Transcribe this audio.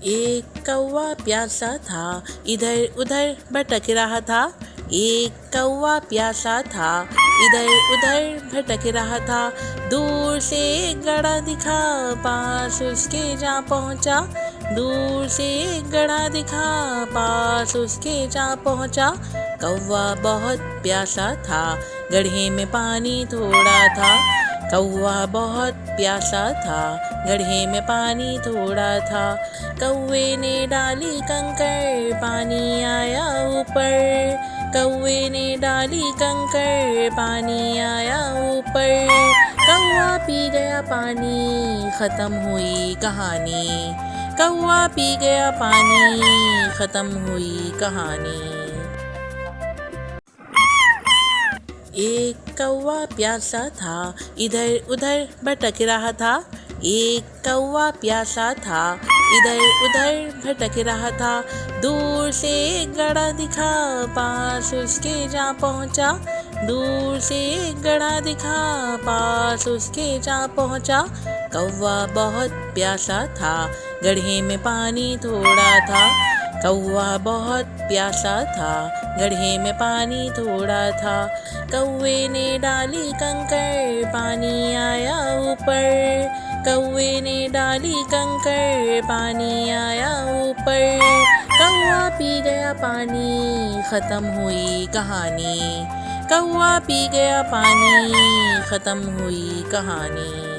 एक कौवा प्यासा था, इधर उधर भटक रहा था। एक कौवा प्यासा था, इधर उधर भटक रहा था। दूर से एक गड़ा दिखा, पास उसके जा पहुंचा। दूर से एक गड़ा दिखा, पास उसके जा पहुंचा। कौवा बहुत प्यासा था, गड्ढे में पानी थोड़ा था। कौवा बहुत प्यासा था, गड्ढे में पानी थोड़ा था। कौवे ने डाली कंकड़, पानी आया ऊपर। कौवे ने डाली कंकड़, पानी आया ऊपर। कौवा पी गया पानी, खत्म हुई कहानी। कौवा पी गया पानी, खत्म हुई कहानी। एक कौवा प्यासा था, इधर उधर भटक रहा था। एक कौवा प्यासा था, इधर उधर भटक रहा था। दूर से एक गड़ा दिखा, पास उसके जा पहुंचा। दूर से एक गड़ा दिखा, पास उसके जा पहुंचा। कौवा बहुत प्यासा था, गड्ढे में पानी थोड़ा था। कौवा बहुत प्यासा था, गड्ढे में पानी थोड़ा था। कौवे ने डाली कंकड़, पानी आया ऊपर। कौवे ने डाली कंकड़, पानी आया ऊपर। कौवा पी गया पानी, खत्म हुई कहानी। कौवा पी गया पानी, खत्म हुई कहानी।